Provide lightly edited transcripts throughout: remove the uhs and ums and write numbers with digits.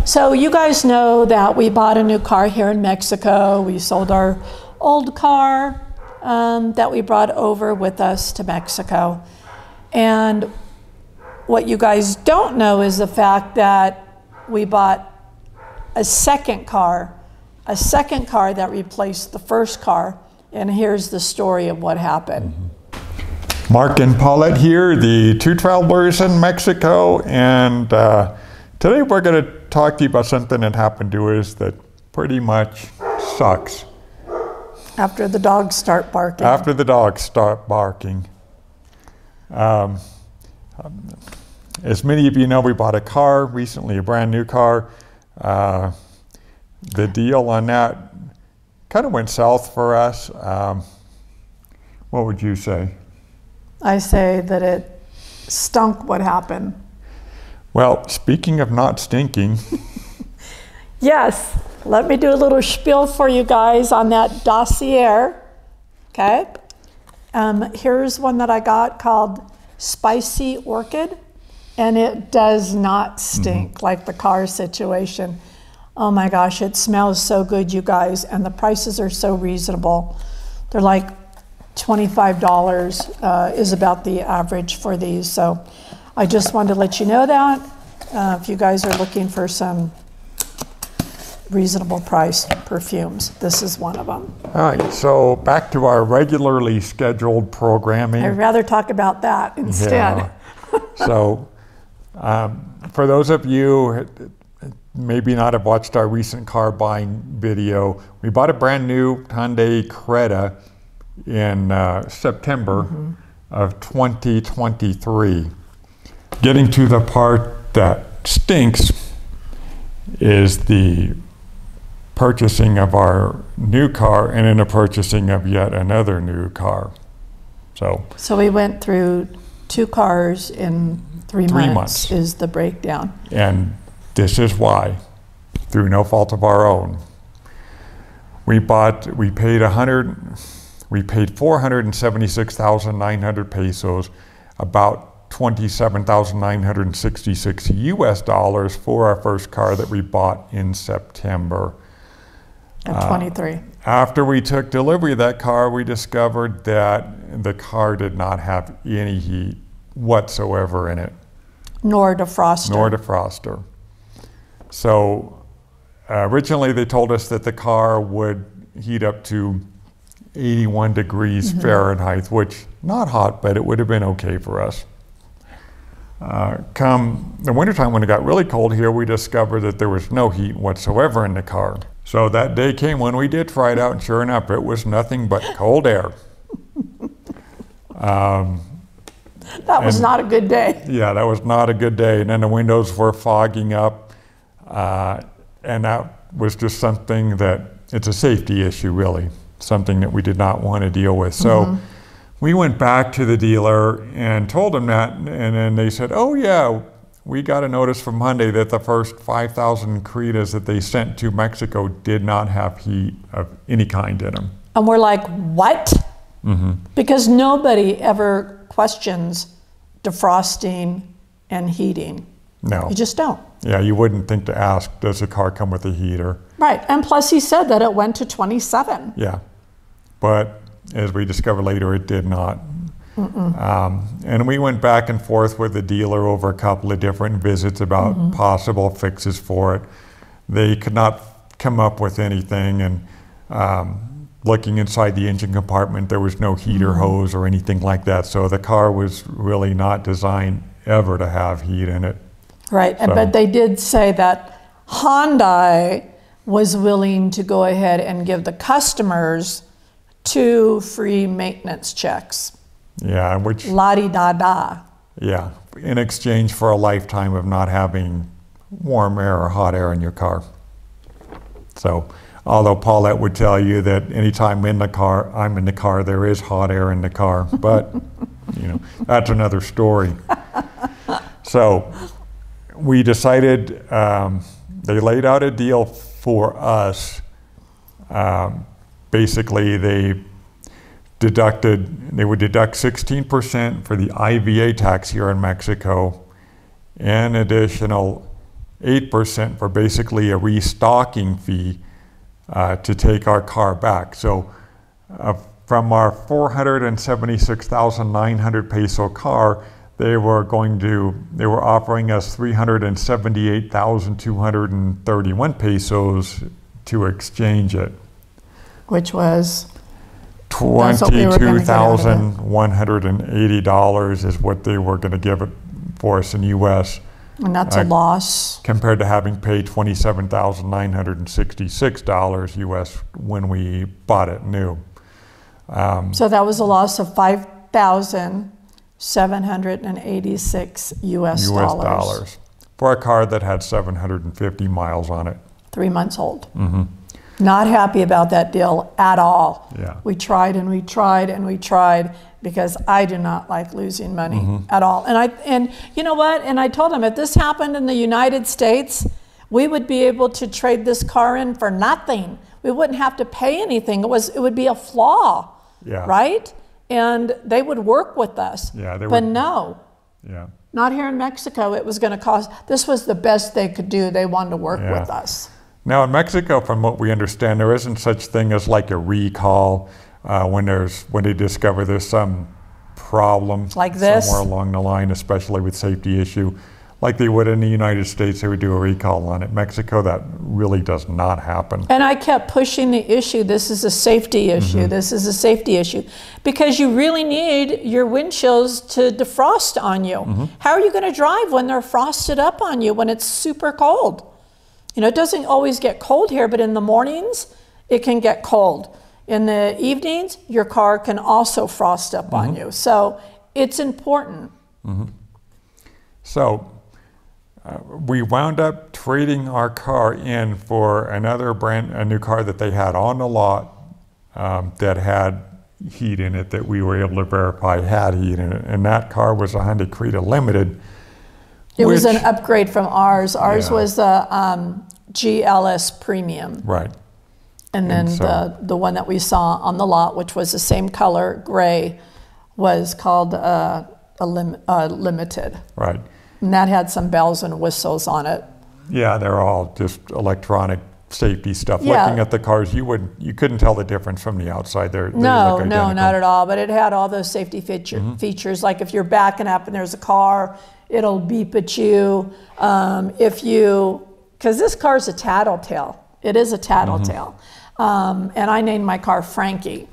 So you guys know that we bought a new car here in Mexico. We sold our old car that we brought over with us to Mexico. And what you guys don't know is the fact that we bought a second car that replaced the first car. And here's the story of what happened. Mark and Paulette here, the two travelers in Mexico, and today we're going to talk to you about something that happened to us that pretty much sucks. After the dogs start barking. After the dogs start barking. As many of you know, we bought a car recently, a brand new car. The deal on that kind of went south for us. What would you say? I say that it stunk what happened. Well, speaking of not stinking. Yes, let me do a little spiel for you guys on that dossier, okay? Here's one that I got called Spicy Orchid, and it does not stink like the car situation. Oh my gosh, it smells so good, you guys, and the prices are so reasonable. They're like $25 is about the average for these. So I just wanted to let you know that if you guys are looking for some reasonable price perfumes, this is one of them. All right, so back to our regularly scheduled programming. I'd rather talk about that instead. Yeah. So for those of you who maybe not have watched our recent car buying video, we bought a brand new Hyundai Creta in September of 2023. Getting to the part that stinks is the purchasing of our new car and then the purchasing of yet another new car. So we went through two cars in three months is the breakdown. And this is why, through no fault of our own. We paid 476,900 pesos, about 27,966 US dollars for our first car that we bought in September. Of 23. After we took delivery of that car, we discovered that the car did not have any heat whatsoever in it. Nor defroster. Nor defroster. So originally they told us that the car would heat up to 81 degrees Fahrenheit, which not hot, but it would have been okay for us. Come the wintertime, when it got really cold here, we discovered that there was no heat whatsoever in the car. So that day came when we did try it out, and sure enough, it was nothing but cold air. That was not a good day. Yeah, that was not a good day. And then the windows were fogging up, and that was just something that, it's a safety issue really, something that we did not want to deal with. So we went back to the dealer and told them that, and then they said, oh yeah, we got a notice from Hyundai that the first 5,000 Cretas that they sent to Mexico did not have heat of any kind in them. And we're like, what? Because nobody ever questions defrosting and heating. No. You just don't. Yeah, you wouldn't think to ask, does the car come with a heater? Right, and plus he said that it went to 27. Yeah, but as we discovered later, it did not. And we went back and forth with the dealer over a couple of different visits about possible fixes for it. They could not come up with anything, and looking inside the engine compartment, there was no heater hose or anything like that, so the car was really not designed ever to have heat in it. Right, so, but they did say that Hyundai was willing to go ahead and give the customers 2 free maintenance checks. Yeah, which... La-di-da-da. Yeah, in exchange for a lifetime of not having warm air or hot air in your car. So, although Paulette would tell you that anytime I'm in the car, there is hot air in the car, but, you know, that's another story. So, we decided, they laid out a deal for us. Basically, they would deduct 16% for the IVA tax here in Mexico, and additional 8% for basically a restocking fee to take our car back. So from our 476,900 peso car, they were offering us 378,231 pesos to exchange it. Which was? $22,180 is what they were going to give it for us in U.S. And that's a loss. Compared to having paid $27,966 U.S. when we bought it new. So that was a loss of $5,786 US dollars. For a car that had 750 miles on it. 3 months old. Not happy about that deal at all. Yeah. We tried and we tried and we tried, because I do not like losing money at all. And you know what? And I told him, if this happened in the United States, we would be able to trade this car in for nothing. We wouldn't have to pay anything. It would be a flaw, right? And they would work with us. Yeah, they but would. No. Yeah. Not here in Mexico. It was going to cost. This was the best they could do. They wanted to work with us. Now in Mexico, from what we understand, there isn't such thing as like a recall when they discover there's some problem like this somewhere along the line, especially with safety issue, like they would in the United States. They would do a recall on it. Mexico, that really does not happen. And I kept pushing the issue. This is a safety issue. This is a safety issue, because you really need your windshields to defrost on you. How are you going to drive when they're frosted up on you when it's super cold? You know, it doesn't always get cold here, but in the mornings, it can get cold. In the evenings, your car can also frost up on you. So it's important. So we wound up trading our car in for a new car that they had on the lot that had heat in it, that we were able to verify had heat in it. And that car was a Hyundai Creta Limited. It was an upgrade from ours. Ours was the GLS Premium. Right. And then the one that we saw on the lot, which was the same color, gray, was called a Limited. Right. And that had some bells and whistles on it. Yeah, they're all just electronic safety stuff. Looking at the cars, you couldn't tell the difference from the outside. They look identical. No, not at all. But it had all those safety features, like if you're backing up and there's a car, it'll beep at you. Because this car's a tattletale. It is a tattletale. And I named my car Frankie,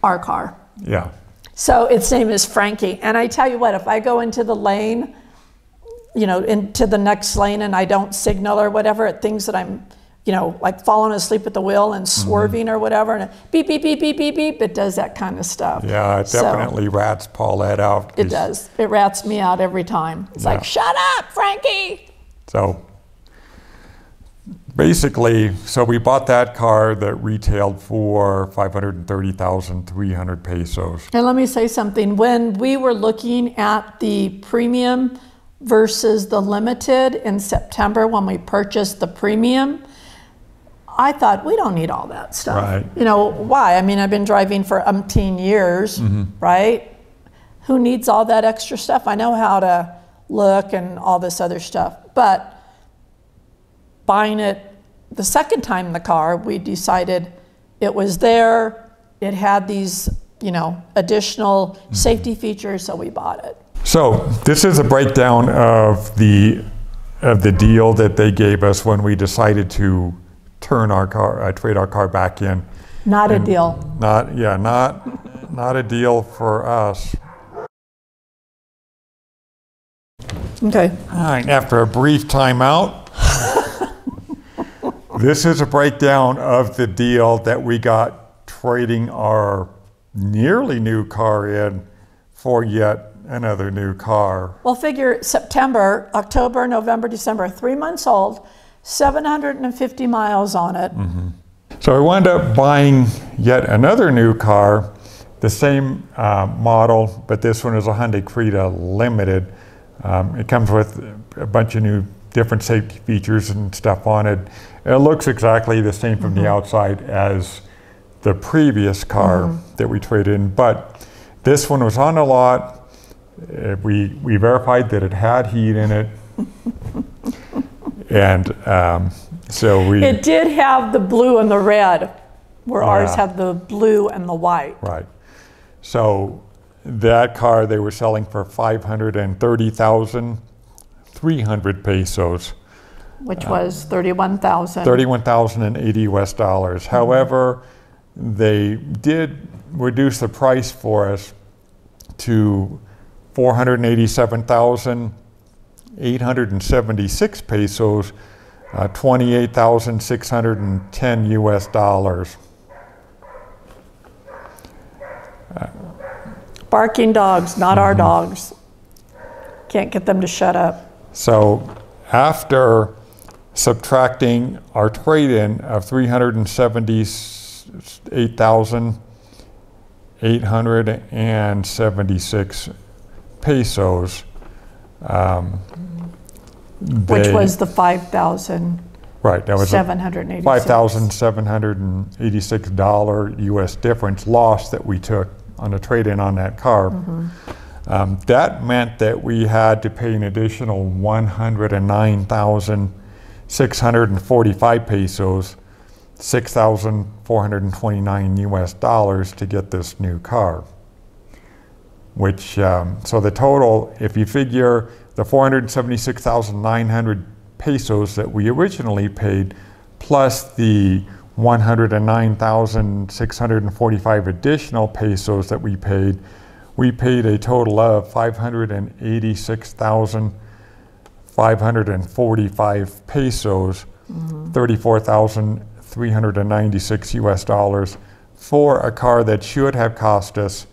our car. Yeah. So its name is Frankie. And I tell you what, if I go into the lane, you know, into the next lane and I don't signal or whatever, it thinks that I'm, you know, like falling asleep at the wheel and swerving or whatever, and beep, beep, beep, beep, beep, beep, it does that kind of stuff. Yeah, it definitely rats Paulette out. It does. It rats me out every time. It's like, shut up, Frankie! So basically, so we bought that car that retailed for 530,300 pesos. And let me say something. When we were looking at the premium versus the limited in September, when we purchased the premium, I thought, we don't need all that stuff. Right. You know, why? I mean, I've been driving for umpteen years, right? Who needs all that extra stuff? I know how to look and all this other stuff. But buying it the second time in the car, we decided it was there. It had these, you know, additional safety features, so we bought it. So this is a breakdown of the deal that they gave us when we decided to turn our car, trade our car back in. Not a deal. Not a deal for us. Okay. All right, after a brief timeout, this is a breakdown of the deal that we got trading our nearly new car in for yet another new car. Well, figure September, October, November, December, 3 months old, 750 miles on it. So we wound up buying yet another new car, the same model, but this one is a Hyundai Creta Limited. It comes with a bunch of new different safety features and stuff on it. It looks exactly the same from the outside as the previous car that we traded in, but this one was on the lot. We verified that it had heat in it. And so we... It did have the blue and the red, where ours Yeah. had the blue and the white. Right. So that car they were selling for 530,300 pesos. Which was 31,000. 31,080 US dollars. However, they did reduce the price for us to 487,876 pesos, 28,610 US dollars. Barking dogs, not our dogs. Can't get them to shut up. So after subtracting our trade-in of 378,876 pesos, Which was the 5,000. right, that was a $786. $5,786 US difference loss that we took on the trade-in on that car. That meant that we had to pay an additional 109,645 pesos, 6,429 US dollars to get this new car. Which, so the total, if you figure the 476,900 pesos that we originally paid, plus the 109,645 additional pesos that we paid a total of 586,545 pesos, 34,396 US dollars for a car that should have cost us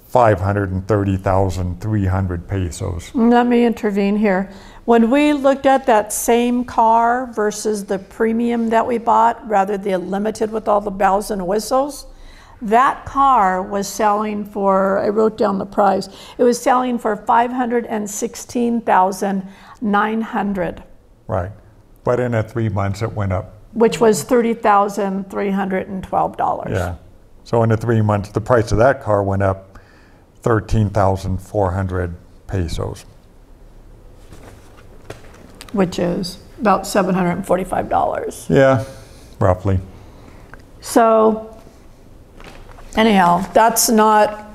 530,300 pesos. Let me intervene here. When we looked at that same car versus the premium that we bought, rather the limited with all the bells and whistles, that car was selling for, I wrote down the price, it was selling for 516,900. Right. But in 3 months it went up. Which was $30,312. Yeah. So in 3 months, the price of that car went up 13,400 pesos. Which is about $745. Yeah, roughly. So anyhow, that's not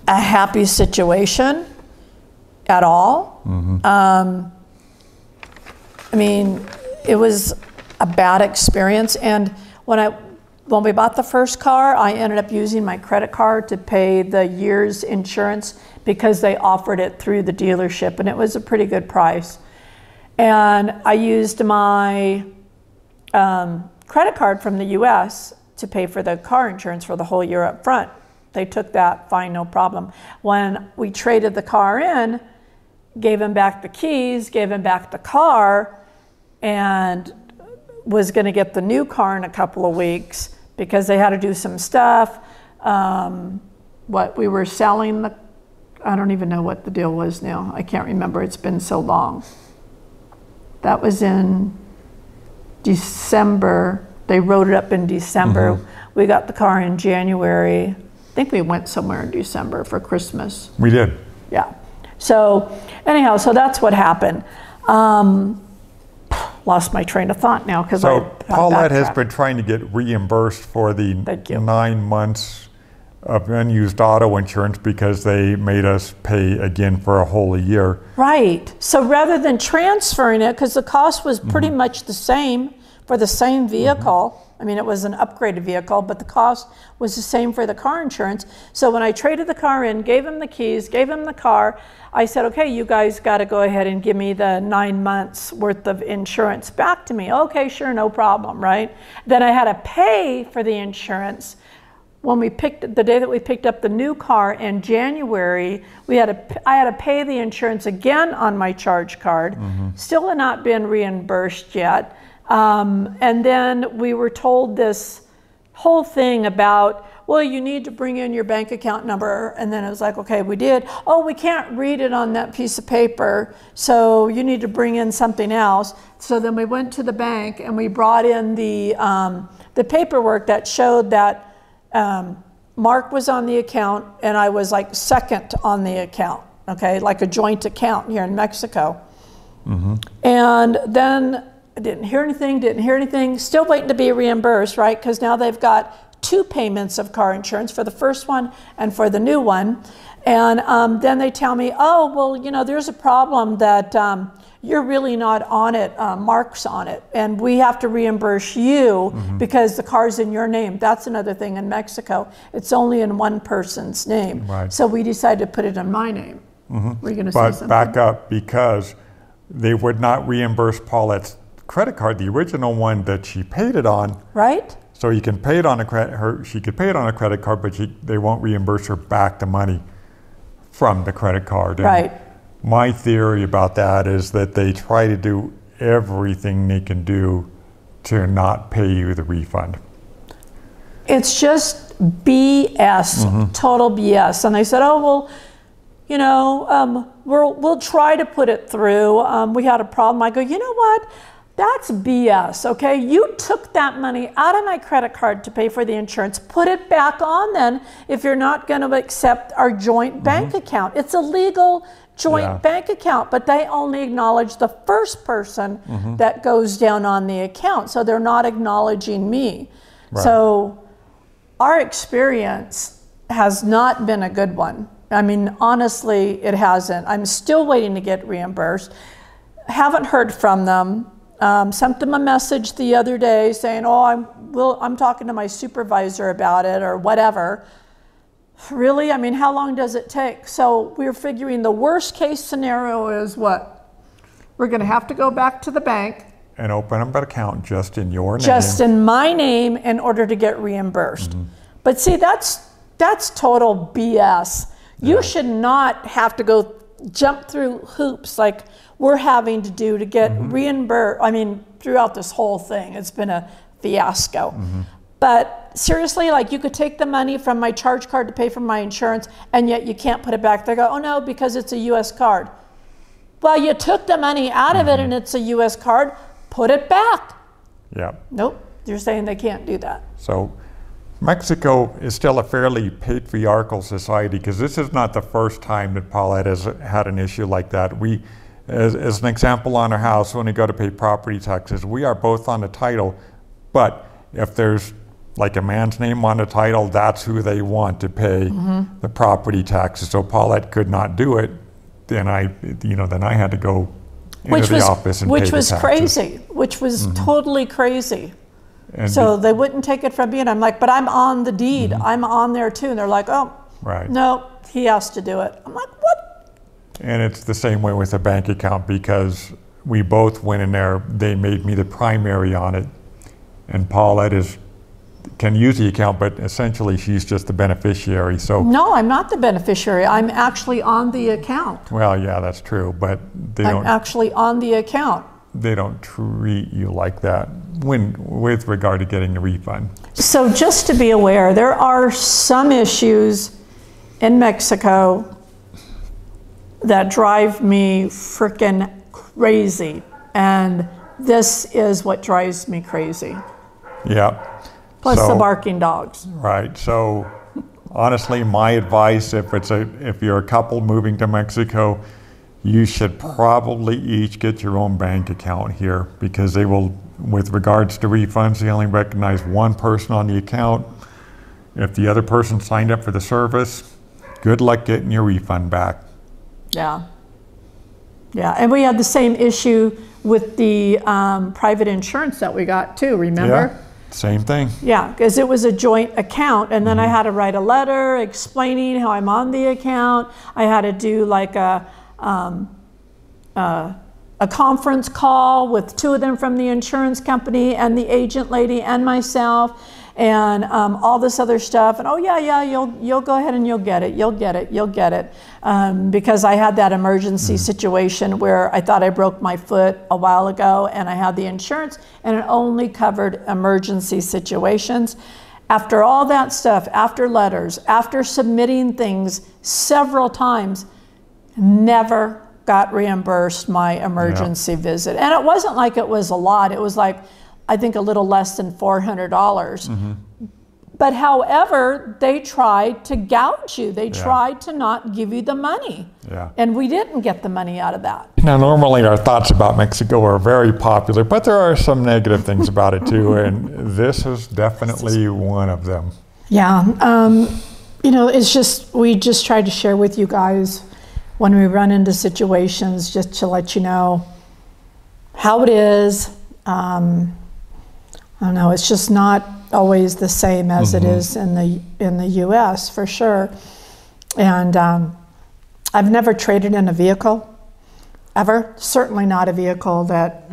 a happy situation at all. I mean, it was a bad experience. And when we bought the first car, I ended up using my credit card to pay the year's insurance because they offered it through the dealership, and it was a pretty good price. And I used my credit card from the US to pay for the car insurance for the whole year up front. They took that fine, no problem. When we traded the car in, gave him back the keys, gave him back the car, and was going to get the new car in a couple of weeks because they had to do some stuff. We were selling the, I don't even know what the deal was now. I can't remember. It's been so long. That was in December. They wrote it up in December. We got the car in January. I think we went somewhere in December for Christmas. We did. Yeah. So anyhow, so that's what happened. Lost my train of thought now because So Paulette has been trying to get reimbursed for the 9 months of unused auto insurance because they made us pay again for a whole year. Right. So rather than transferring it, because the cost was pretty much the same for the same vehicle. I mean, it was an upgraded vehicle, but the cost was the same for the car insurance. So when I traded the car in, gave him the keys, gave him the car, I said, okay, you guys got to go ahead and give me the 9 months worth of insurance back to me. Okay, sure, no problem, right? Then I had to pay for the insurance. When the day that we picked up the new car in January, I had to pay the insurance again on my charge card. Still had not been reimbursed yet. And then we were told this whole thing about, well, you need to bring in your bank account number. And then it was like, okay, we did. Oh, we can't read it on that piece of paper, so you need to bring in something else. So then we went to the bank and we brought in the paperwork that showed that Mark was on the account and I was like second on the account, okay, like a joint account here in Mexico. And then didn't hear anything, still waiting to be reimbursed, right? Because now they've got 2 payments of car insurance, for the first one and for the new one. And then they tell me, oh, well, you know, there's a problem that you're really not on it, Mark's on it, and we have to reimburse you because the car's in your name. That's another thing in Mexico. It's only in one person's name. Right. So we decided to put it in my name. Were you going to say something? But back up, because they would not reimburse Paulette's credit card, the original one that she paid it on. Right. So you can pay it on she could pay it on a credit card, but they won't reimburse her back the money from the credit card. And right. my theory about that is that they try to do everything they can do to not pay you the refund. It's just BS, total BS. And I said, oh, well, you know, we'll try to put it through. We had a problem. I go, you know what? That's BS, okay? You took that money out of my credit card to pay for the insurance. Put it back on then if you're not going to accept our joint bank account. It's a legal joint bank account, but they only acknowledge the first person that goes down on the account. So they're not acknowledging me. Right. So our experience has not been a good one. I mean, honestly, it hasn't. I'm still waiting to get reimbursed. Haven't heard from them. Sent them a message the other day saying, oh, I'm talking to my supervisor about it or whatever. Really? I mean, how long does it take? So we're figuring the worst case scenario is what? We're going to have to go back to the bank. And open up an account just in your name. Just in my name in order to get reimbursed. But see, that's total BS. You should not have to go jump through hoops like we're having to do to get reimbursed. I mean, throughout this whole thing, it's been a fiasco. But seriously, like you could take the money from my charge card to pay for my insurance, and yet you can't put it back. They go, oh no, because it's a US card. Well, you took the money out of it and it's a US card, put it back. Yeah. Nope, you're saying they can't do that. So Mexico is still a fairly patriarchal society, because this is not the first time that Paulette has had an issue like that. We, as an example, on our house, when we go to pay property taxes, we are both on the title, but if there's like a man's name on the title, that's who they want to pay the property taxes. So Paulette could not do it. Then I had to go into the office and pay the taxes. Which was crazy, which was totally crazy. And so they wouldn't take it from me, and I'm like, but I'm on the deed. I'm on there too. And they're like, oh, no, he has to do it. I'm like, what? And it's the same way with a bank account, because we both went in there. They made me the primary on it. And Paulette can use the account, but essentially she's just the beneficiary. So no, I'm not the beneficiary. I'm actually on the account. Well, yeah, that's true, but I'm actually on the account. They don't treat you like that with regard to getting a refund. So just to be aware, there are some issues in Mexico that drive me frickin' crazy, and this is what drives me crazy. Yeah. Plus the barking dogs. Right. So honestly, my advice, if you're a couple moving to Mexico, you should probably each get your own bank account here, because they will, with regards to refunds, they only recognize one person on the account. If the other person signed up for the service, good luck getting your refund back. Yeah. Yeah, and we had the same issue with the private insurance that we got too, remember? Yeah, same thing. Yeah, because it was a joint account, and then I had to write a letter explaining how I'm on the account. I had to do like a conference call with 2 of them from the insurance company and the agent lady and myself, and all this other stuff. And oh yeah, you'll go ahead and you'll get it, because I had that emergency situation where I thought I broke my foot a while ago, and I had the insurance, and it only covered emergency situations. After all that stuff, after letters, after submitting things several times, never got reimbursed my emergency visit. And it wasn't like it was a lot. It was like, I think a little less than $400. But however, they tried to gouge you. They tried to not give you the money. Yeah. And we didn't get the money out of that. Now, normally our thoughts about Mexico are very popular, but there are some negative things about it too, and this is definitely one of them. Yeah. You know, it's just, we just try to share with you guys when we run into situations, just to let you know how it is. I don't know, it's just not always the same as it is in the US, for sure. And I've never traded in a vehicle, ever. Certainly not a vehicle that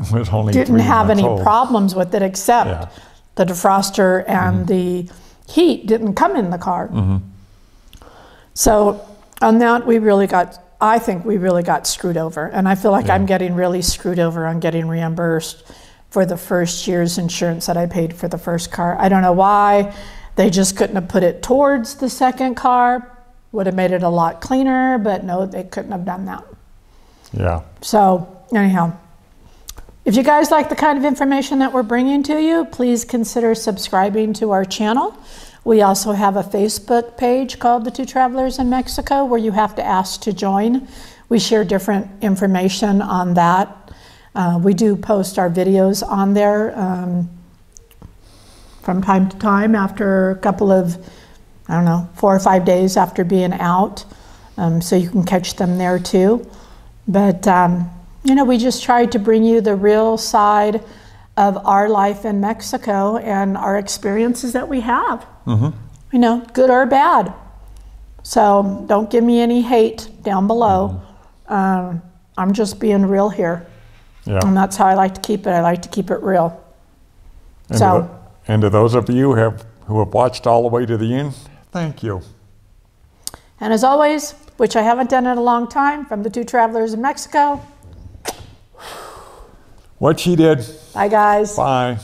didn't have any problems with it, except the defroster and the heat didn't come in the car. So on that, I think we really got screwed over. And I feel like I'm getting really screwed over on getting reimbursed for the first year's insurance that I paid for the first car. I don't know why. They just couldn't have put it towards the second car. Would have made it a lot cleaner, but no, they couldn't have done that. Yeah. So anyhow, if you guys like the kind of information that we're bringing to you, please consider subscribing to our channel. We also have a Facebook page called The Two Travelers in Mexico, where you have to ask to join. We share different information on that. We do post our videos on there from time to time after a couple of, I don't know, 4 or 5 days after being out. So you can catch them there too. But, you know, we just try to bring you the real side of our life in Mexico and our experiences that we have. You know, good or bad. So don't give me any hate down below. I'm just being real here. Yeah. And that's how I like to keep it. I like to keep it real. And to those of you who have watched all the way to the end, thank you. And as always, which I haven't done in a long time, from the Two Travelers in Mexico. What she did. Bye, guys. Bye.